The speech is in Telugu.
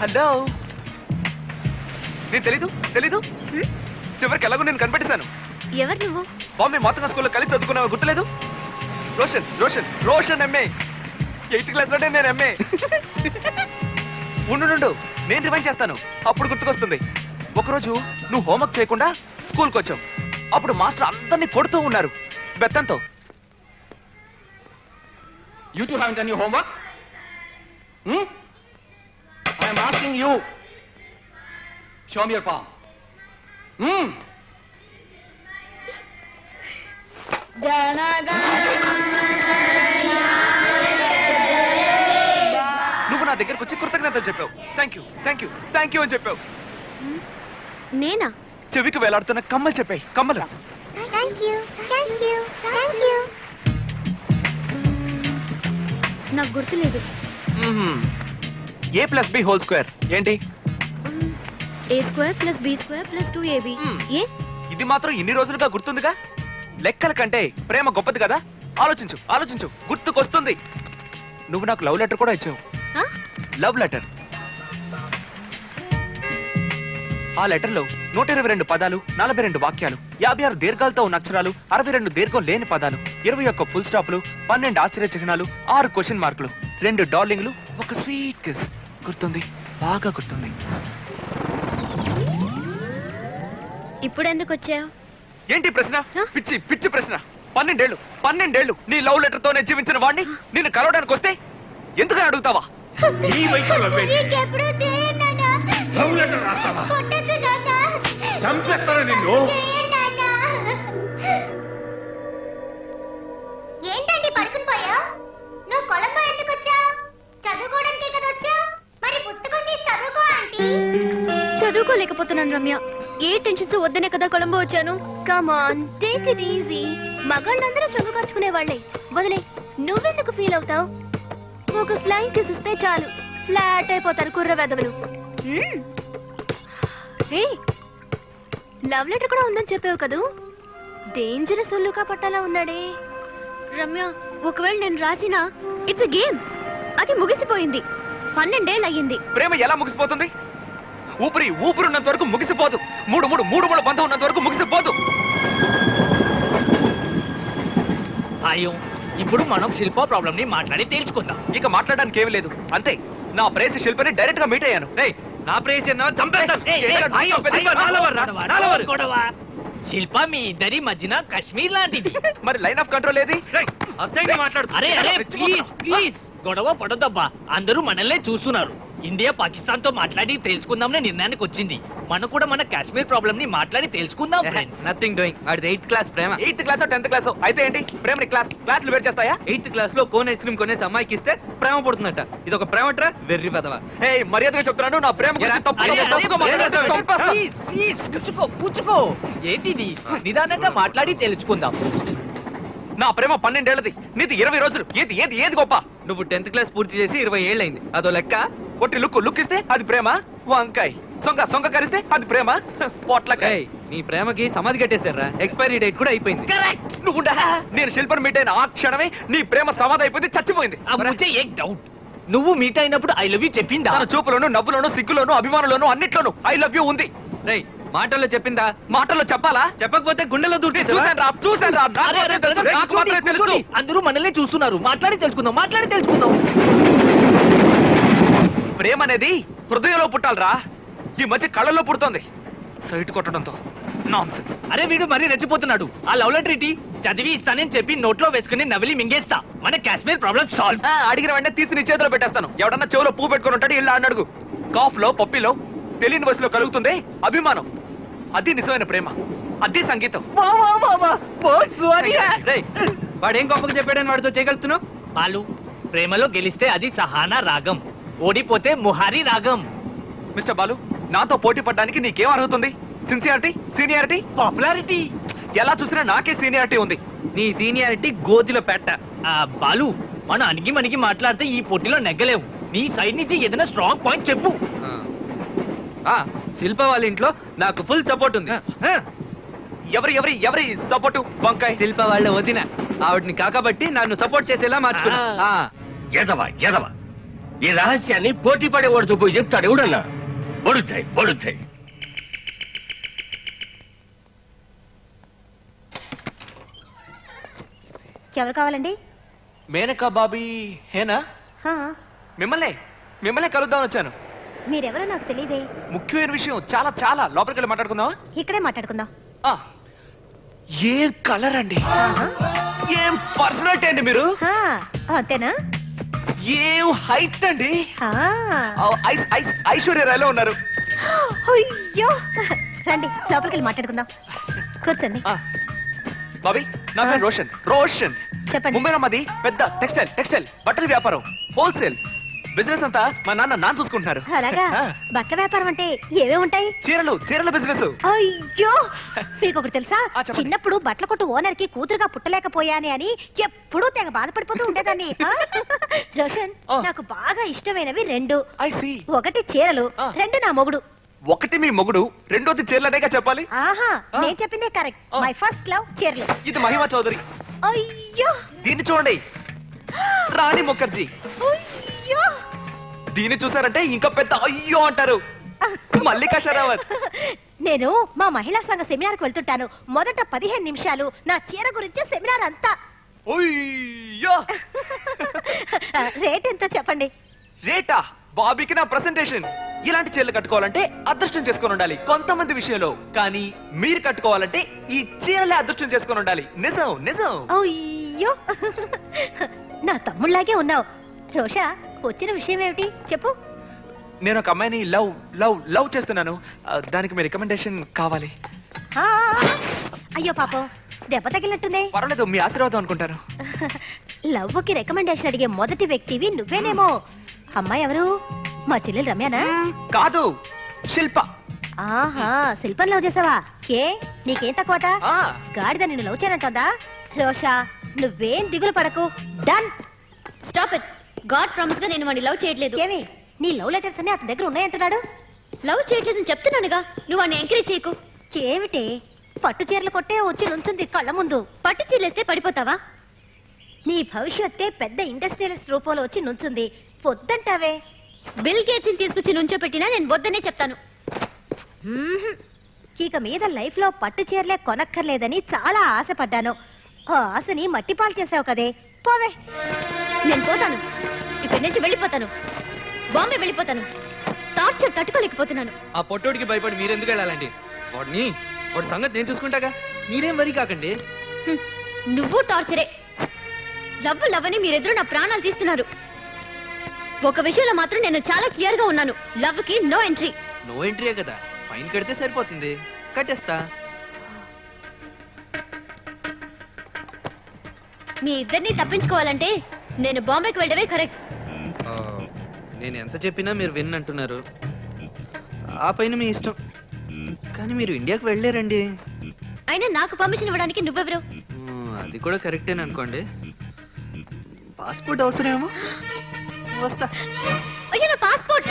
హలో, నేను తెలీదు చివరికి ఎలాగో నేను కనిపెట్టేశాను. ఎవరు నువ్వు? బాంబే మొత్తం స్కూల్లో కలిసి చదువుకున్నావు, గుర్తులేదు? రోషన్ ఎంఏ. 8th క్లాస్లోనే నేను ఎంఏ. ఉండు, నేను రిమైండ్ చేస్తాను, అప్పుడు గుర్తుకొస్తుంది. ఒకరోజు నువ్వు హోంవర్క్ చేయకుండా స్కూల్కి వచ్చావు. అప్పుడు మాస్టర్ అందరినీ కొడుతూ ఉన్నారు బెత్తంతో. You two haven't done your homework? I am asking you. Show me your palm. నువ్వు నా దగ్గరకు వచ్చి కృతజ్ఞతలు చెప్పావు. థ్యాంక్ యూ అని చెప్పావు. నేనా? చెవికి వేలాడుతున్న కమ్మలు చెప్పాయి. కమ్మలు. నాకు గుర్తులేదు. A+B² ఏంటి? A² + B² + 2AB. ఏ? ఇది మాత్రం ఇన్ని రోజులుగా గుర్తుందిగా. లెక్కల కంటే ప్రేమ గొప్పది కదా. ఆలోచించు, గుర్తుకొస్తుంది. నువ్వు నాకు లవ్ లెటర్ కూడా ఇచ్చావు. Love letter. ఆ లెటర్లో 122 పదాలు, 42 వాక్యాలు, 56 దీర్ఘాలతో ఉన్న అక్షరాలు, 62 దీర్ఘం లేని పదాలు, 21 ఫుల్ స్టాప్లు, 12 ఆశ్చర్య చిహ్నాలు, 6 క్వశ్చన్ మార్కులు, 2 డార్లింగ్లు, ఒక స్వీట్ కిస్. గుర్తుంది, బాగా గుర్తుంది. ఇప్పుడు ఎందుకు వచ్చావు? ఏంటి ప్రశ్న? పిచ్చి ప్రశ్న. 12 నీ లవ్ లెటర్ తోనే జీవించిన వాడిని నిన్ను కలవడానికి వస్తే ఎందుకని అడుగుతావా? ఈ వయసులో లవ్ లెటర్ రాస్తావా? చంపేస్తారా నిన్ను? ఏంటండి పడుకుని పోయావు? నువ్వు కొలంబో ఎందుకు వచ్చావు? చదువుకోవడానికే కదా వచ్చావు. మరి పుస్తకం తీసి చదువుకో ఆంటీ. చదువుకోలేకపోతున్నాను రమ్య. ఏ టెన్షన్స్ వద్దనే కదా కొలంబో వచ్చాను. Come on, take it easy. మగాళ్ళందరూ చదువు ఖర్చుకునే వాళ్ళే. వదిలే, నువ్వెందుకు ఫీల్ అవుతావు? ఒక ఫ్లైంగ్ కిస్ ఇస్తే చాలు, ఫ్లాట్ అయిపోతారు కుర్ర వెదవలు. లవ్ లెటర్ కూడా ఉందని చెప్పావు కదూ. డేంజరస్ ఒళ్ళుకా పట్టాలా ఉన్నాడే. రమ్య, ఒకవేళ నేను రాసినా ఇట్స్ ఎ గేమ్. అది ముగిసిపోయింది. 12 ఏళ్ళు అయ్యింది. ప్రేమ ఎలా ముగిసిపోతుంది? ఊపిరున్నంత వరకు ముగిసిపోదు. మూడు బంధం ఉన్నంత వరకు ముగిసిపోదు. అయ్యో, ఇప్పుడు మనం శిల్ప ప్రాబ్లం ని మాట్లాడి తేల్చుకుందాం. ఇక మాట్లాడడానికి ఏమీ లేదు, అంతే. నా ప్రేయసి శిల్పని డైరెక్ట్ గా మీట్ అయ్యాను. నా ప్రేయసి శిల్ప మీ ఇద్దరి మధ్యన కశ్మీర్ లాంటిది. మరి లైన్ ఆఫ్ కంట్రోల్ ఏది? ప్లీజ్ గొడవ పడొద్దబ్బా. అందరూ మనల్నే చూస్తున్నారు. ఇండియా పాకిస్తాన్ తో మాట్లాడి తెలుసుకుందామనే నిర్ణయానికి వచ్చింది. మనం కూడా మన కాశ్మీర్ ప్రాబ్లం ని మాట్లాడి తెలుసుకుందాం ఫ్రెండ్స్. Nothing doing. అది 8th క్లాస్ ప్రేమ. 8th క్లాస్ 10th క్లాస్ అయితే ఏంటి? ప్రేమని క్లాస్లు వేరు చేస్తాయా? 8th క్లాస్ లో కోన్ ఐస్ క్రీమ్ కొనేసి అమ్మాయికి ఇస్తే ప్రేమ పడుతుందట. ఇది ఒక ప్రేమట్రా? వెర్రి పదవా. ఏయ్, మర్యాదగా చెప్తున్నాను, నా ప్రేమ గురించి కూర్చుకో. ఏంటిది? నిదానంగా మాట్లాడి తెలుసుకుందాం. నా ప్రేమ 12 ఏళ్ళది, నీది 20 రోజులు. ఏది గొప్ప? నువ్వు 10th క్లాస్ పూర్తి చేసి 20 ఏళ్ళైంది, అదో లెక్క. కొట్టి లుక్ ఇస్తే అది ప్రేమ. వంకాయ్ సొంగ కరిస్తే అది ప్రేమ. పొట్లకాయ్. నీ ప్రేమకి సమాధి కట్టేశారా? ఎక్స్పైరీ డేట్ కూడా అయిపోయింది. నువ్వు నేను శిల్పని మీట్ అయిన ఆ క్షణమే నీ ప్రేమ సమాధి అయిపోయింది, చచ్చిపోయింది. నువ్వు మీట్ అయినప్పుడు ఐ లవ్ యూ చెప్పిందా? తన చూపులోను, నవ్వులోను, సిగ్గులోను, అభిమానంలోను, అన్నిట్లోనూ ఐ లవ్ యూ ఉంది. రేయ్, మాటల్లో చెప్పిందా? మాటల్లో చెప్పాలా? చెప్పకపోతే గుండెలో దూటి. చూసాను రా. అందరూ మనల్ని చూస్తున్నారు. మాట్లాడి తెలుసుకుందాం. ప్రేమ అనేది హృదయంలో పుట్టాలరా. ఈ మధ్య కళ్ళల్లో పుడుతోంది, సైట్ కొట్టడంతో. నాన్సెన్స్. అరే, వీడు మరీ రెచ్చిపోతున్నాడు. ఆ లవ్ లెటర్ ఇటీ చదివి ఇస్తానని చెప్పి నోట్లో వేసుకుని నవిలి మింగేస్తా. మన కాశ్మీర్ ప్రాబ్లం సాల్వ్. అడిగిన వెంటనే తీసి నీ చేతిలో పెట్టేస్తాను. ఎవడన్నా చెవులో పువ్వు పెట్టుకుని ఉంటాడు, ఇలా అడుగు. కాఫ్ లో, పప్పిలో, తెలియని వయసులో కలుగుతుంది అభిమానం. అది నిజమైన ప్రేమ, అది సంగీతం. వాడేం గొప్పగా చెప్పాడని వాడితో చేయగలుగుతున్నావు? బాలు, ప్రేమలో గెలిస్తే అది సహానా రాగం, ఓడిపోతే ముహారీ రాగం. మిస్టర్ బాలు, నాతో పోటీ పడడానికి నీకేం అర్హతుంది? Sincerity, seniority, popularity. ఎలా చూసినా నాకే సీనియారిటీ ఉంది. నీ సీనియారిటీ గోతిలో పెట్ట. బాలు, మనం అణిగి మాట్లాడితే ఈ పోటీలో నెగ్గలేవు. నీ సైడ్ నుంచి ఏదైనా స్ట్రాంగ్ పాయింట్ చెప్పు. శిల్ప వాళ్ళ ఇంట్లో నాకు ఫుల్ సపోర్ట్ ఉంది. ఎవరి సపోర్టు? వంకాయ. శిల్ప వాళ్ళ వదిన. ఆవిడ్ని కాకబట్టి నన్ను సపోర్ట్ చేసేలా మార్చుకున్నా. ఈ రహస్యాన్ని పోటీ పడేవాడితో పోయి చెప్తాడు ఎవడన్నా. పొడుతాయి పొడుతాయి. ఎవరు కావాలండి? మేనకా బాబీ హేనా? హా, మిమ్మల్ని కలుద్దామని వచ్చాను. మీరెవరో నాకు తెలియదే. ముఖ్యమైన విషయం, చాలా చాలా లోపలికి వెళ్ళి మాట్లాడుకుందామా? ఇక్కడే మాట్లాడుకుందాం. ఆ, ఏం కలర్ అండి, ఆహా. ఏం పర్సనాలిటీ అండి మీరు, హా, అంతేనా? ఏం హైట్ అండి, హా. ఐశ్వర్య రాయలో ఉన్నారు. అయ్యో, రండి లోపలికి వెళ్ళి మాట్లాడుకుందాం. కూర్చోండి. ఆ, బాబీ నా పేరు రోషన్. చెప్పండి. ముంబైలో మాది పెద్ద టెక్స్టైల్ బట్టల వ్యాపారం, హోల్సేల్ బిజినెస్ అంతా మా నాన్న చూసుకుంటున్నారు. అలాగా? ఆ, బట్టల వ్యాపారం అంటే ఏమేమి ఉంటాయి? చీరల బిజినెస్. అయ్యో, మీకు ఒకటి తెలుసా? ఆ, చెప్పండి. చిన్నప్పుడు బట్టల కొట్టు ఓనర్ కి కూతురుగా పుట్టలేకపోయానే అని ఎప్పుడూ తెగ బాధపడిపోతూ ఉండేదాన్ని. ఆ? రోషన్, ఆ. నాకు బాగా ఇష్టమైనవి రెండు. I see. ఒకటి చీరలు, ఆ. రెండు నా మొగుడు. ఒకటి మీ మొగుడు, రెండోది చీరలనేగా చెప్పాలి. ఆహా, ఆ. నేను చెప్పిందే కరెక్ట్. ఆ. మై ఫస్ట్ లవ్ చీరలు. ఇది మహిమా చౌదరి. అయ్యో, దీన్ని చూడండి, రాణి ముఖర్జీ. అయ్యో. దీన్ని చూసారంటే ఇంకా పెద్ద అయ్యో అంటారు, మల్లికా షరావత్. నేను మా మహిళా సంఘ సెమినార్కి వెళ్తుంటాను. మొదట 15 నిమిషాలు నా చీర గురించి సెమినార్ అంతా. అయ్యో. రేట్ ఎంతో చెప్పండి. రేటా? బాబీకి నా ప్రెసెంటేషన్. ఇలాంటి చీరలు కట్టుకోవాలంటే అదృష్టం చేసుకొని ఉండాలి కొంతమంది విషయంలో, కానీ మీరు కట్టుకోవాలంటే ఈ చీరలే అదృష్టం చేసుకొని ఉండాలి. నిజం నిజం. అయ్యో, నా తమ్ముళ్లాగే ఉన్నావు. రోషా, వచ్చిన విషయం ఏమిటి చెప్పు. నేను ఒక అమ్మాయిని లవ్ చేస్తున్నాను. దానికి మీ రికమెండేషన్ కావాలి. ఆ, అయ్యో పాపం, దెబ్బ తగిలినట్టుంది. పర్వాలేదు, మీ ఆశీర్వాదం అనుకుంటాను. లవ్వుకి రికమెండేషన్ అడిగే మొదటి వ్యక్తివి నువ్వేనేమో. అమ్మాయి ఎవరు? మా చెల్లెలు రమ్యానా? కాదు, శిల్ప. ఆహా, శిల్పం లవ్ చేసావా? ఏ, నీకేం తక్కువట? ఆ, గాడిద నిన్ను లవ్ చేయనంటుందా? రోషా, నువ్వేం దిగులు పడకు. Done. Stop it. God promise గా నేను వాడిని లవ్ చేయట్లేదు. ఏమి, నీ లవ్ లెటర్స్ అన్ని అతని దగ్గర ఉన్నాయంటున్నాడు. లవ్ చేయట్లేదని చెప్తున్నానుగా, నువ్వు వాడిని ఎంకరేజ్ చేయకు. ఏమిటి, పట్టు చీరలు కొట్టే వచ్చి నుంచుంది కళ్ళ ముందు. పట్టు చీలేస్తే పడిపోతావా? నీ భవిష్యత్తే పెద్ద ఇండస్ట్రియలిస్ట్ రూపంలో వచ్చి నుంచుంది. పొద్దంటావే. బిల్ గేట్స్ ని తీసుకొచ్చి నుంచో పెట్టినా నేను వద్దనే చెప్తాను. మ్మ్హ్. ఇక మీద లైఫ్ లో పట్టు చీరలే కొనక్కర్లేదని చాలా ఆశపడ్డాను. ఆ ఆశని మట్టిపాలు చేసావు కదే. పోవే. నేను పోతాను, ఇక్కడి నుంచి వెళ్ళిపోతాను. బాంబే వెళ్ళిపోతాను. టార్చర్ తట్టుకోలేకపోతున్నాను. ఆ పొట్టోడికి భయపడి మీరెందుకు వెళ్ళాలండి? వాడి సంగతి నేను చూసుకుంటాగా, మీరేం వరి కాకండి. హ్మ్. నువ్వు టార్చరే. లవ్ అని మీరెదురు నా ప్రాణాలు తీస్తున్నారు. ఒక విషయంలో మాత్రం నేను చాలా క్లియర్ గా ఉన్నాను. లవ్ కి నో ఎంట్రీ. నో ఎంట్రీయే కదా, ఫైన్ కడితే సరిపోతుంది. కట్టేస్తా. మీ ఇద్దరిని తప్పించుకోవాలంటే నేను బాంబేకి వెళ్ళడమే కరెక్ట్. నేను ఎంత చెప్పినా మీరు విన్ అంటున్నారు. ఆ పైన మీ ఇష్టం, కానీ మీరు ఇండియాకి వెళ్ళారండి. అయినా నాకు పర్మిషన్ ఇవ్వడానికి నువ్వెవరు? అది కూడా కరెక్టేనా అనుకోండి. పాస్పోర్ట్ అవసరమేమో. వస్తా. అయ్యో, నా పాస్పోర్ట్